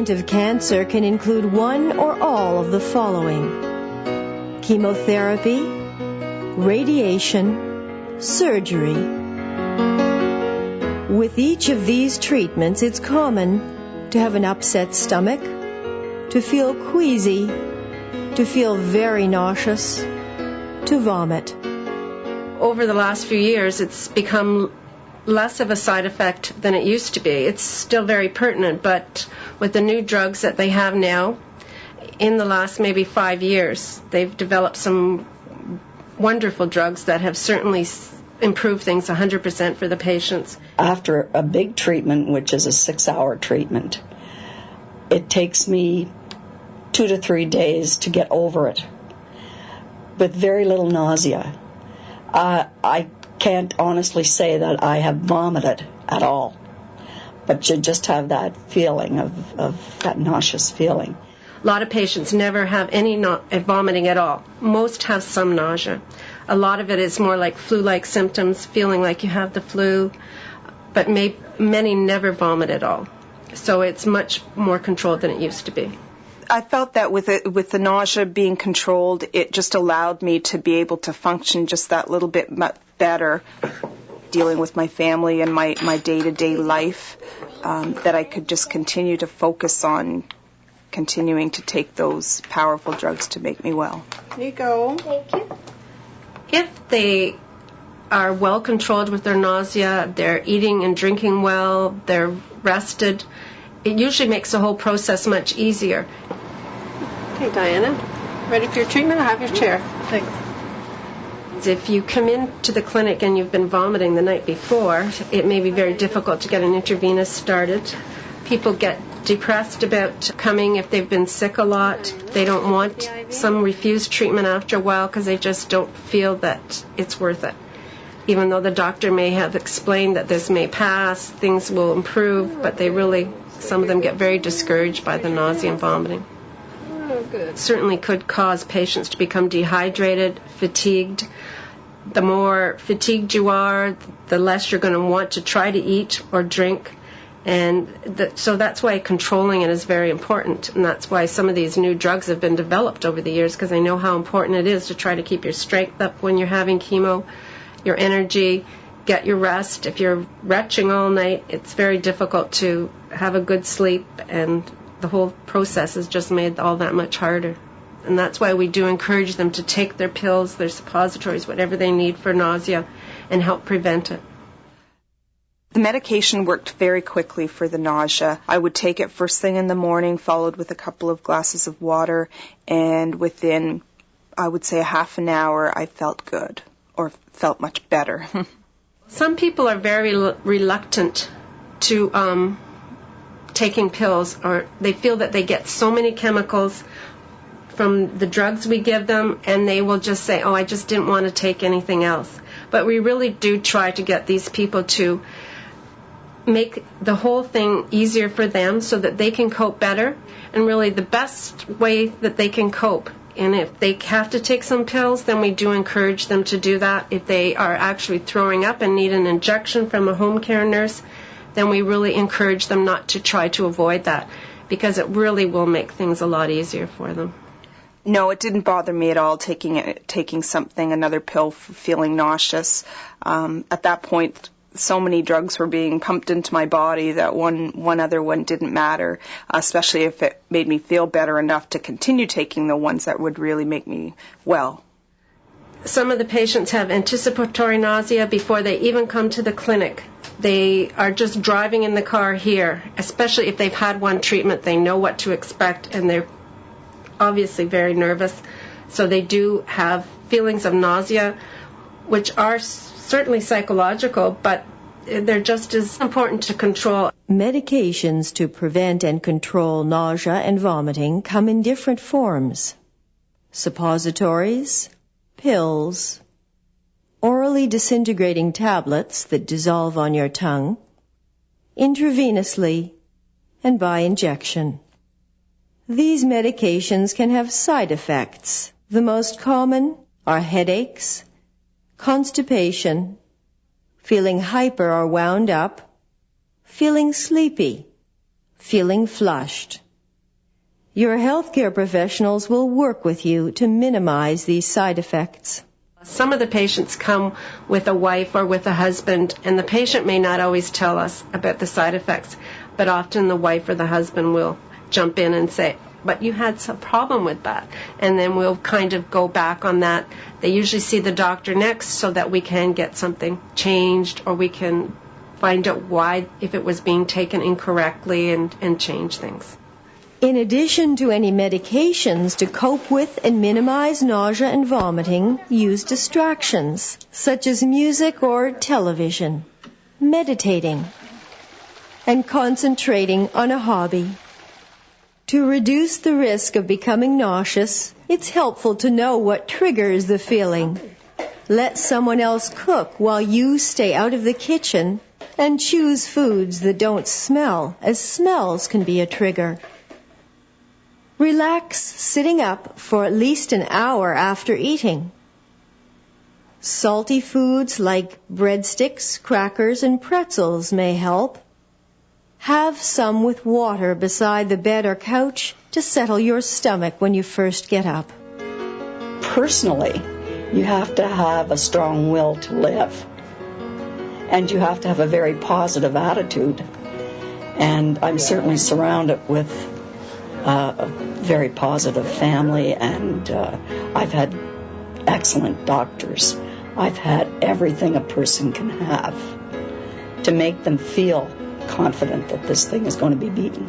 treatment of cancer can include one or all of the following: chemotherapy, radiation, surgery. With each of these treatments, it's common to have an upset stomach, to feel queasy, to feel very nauseous, to vomit. Over the last few years, it's become less of a side effect than it used to be. It's still very pertinent, but with the new drugs that they have now, in the last maybe 5 years, they've developed some wonderful drugs that have certainly improved things 100% for the patients. After a big treatment, which is a 6-hour treatment, it takes me 2 to 3 days to get over it, with very little nausea. I can't honestly say that I have vomited at all, but you just have that feeling of that nauseous feeling. A lot of patients never have any vomiting at all. Most have some nausea. A lot of it is more like flu-like symptoms, feeling like you have the flu, but many never vomit at all. So it's much more controlled than it used to be. I felt that with the nausea being controlled, it just allowed me to be able to function just that little bit better, dealing with my family and my day-to-day life, that I could just continue to focus on continuing to take those powerful drugs to make me well. Here you go. Thank you. If they are well controlled with their nausea, they're eating and drinking well, they're rested, it usually makes the whole process much easier. Okay, Diana, ready for your treatment? I have your chair. Thanks. If you come into the clinic and you've been vomiting the night before, it may be very difficult to get an intravenous started. People get depressed about coming if they've been sick a lot. They don't want, some refuse treatment after a while because they just don't feel that it's worth it. Even though the doctor may have explained that this may pass, things will improve, but some of them get very discouraged by the nausea and vomiting. Oh, good. It certainly could cause patients to become dehydrated, fatigued. The more fatigued you are, the less you're going to want to try to eat or drink. And so that's why controlling it is very important. And that's why some of these new drugs have been developed over the years, because I know how important it is to try to keep your strength up when you're having chemo, your energy, get your rest. If you're retching all night, it's very difficult to have a good sleep, and the whole process has just made all that much harder. And that's why we do encourage them to take their pills, their suppositories, whatever they need for nausea, and help prevent it. The medication worked very quickly for the nausea. I would take it first thing in the morning, followed with a couple of glasses of water, and within, I would say, a half an hour, I felt good, or felt much better. Some people are very reluctant to taking pills, or they feel that they get so many chemicals from the drugs we give them, and they will just say, oh, I just didn't want to take anything else. But we really do try to get these people to make the whole thing easier for them so that they can cope better, and really the best way that they can cope. And if they have to take some pills, then we do encourage them to do that. If they are actually throwing up and need an injection from a home care nurse, then we really encourage them not to try to avoid that, because it really will make things a lot easier for them. No, it didn't bother me at all taking something, another pill, for feeling nauseous. At that point, so many drugs were being pumped into my body that one other one didn't matter, especially if it made me feel better enough to continue taking the ones that would really make me well. Some of the patients have anticipatory nausea before they even come to the clinic. They are just driving in the car here, especially if they've had one treatment. They know what to expect, and they're obviously very nervous. So they do have feelings of nausea, which are certainly psychological, but they're just as important to control. Medications to prevent and control nausea and vomiting come in different forms: suppositories, pills, orally disintegrating tablets that dissolve on your tongue, intravenously, and by injection. These medications can have side effects. The most common are headaches, constipation, feeling hyper or wound up, feeling sleepy, feeling flushed, Your healthcare professionals will work with you to minimize these side effects. Some of the patients come with a wife or with a husband, and the patient may not always tell us about the side effects, but often the wife or the husband will jump in and say, but you had some problem with that. And then we'll kind of go back on that. They usually see the doctor next so that we can get something changed, or we can find out why, if it was being taken incorrectly, and change things. In addition to any medications to cope with and minimize nausea and vomiting, use distractions, such as music or television, meditating, and concentrating on a hobby. To reduce the risk of becoming nauseous, it's helpful to know what triggers the feeling. Let someone else cook while you stay out of the kitchen, and choose foods that don't smell, as smells can be a trigger. Relax sitting up for at least an hour after eating. Salty foods like breadsticks, crackers, and pretzels may help. Have some with water beside the bed or couch to settle your stomach when you first get up. Personally, you have to have a strong will to live. And you have to have a very positive attitude. And I'm certainly surrounded with a very positive family, and I've had excellent doctors. I've had everything a person can have to make them feel confident that this thing is going to be beaten.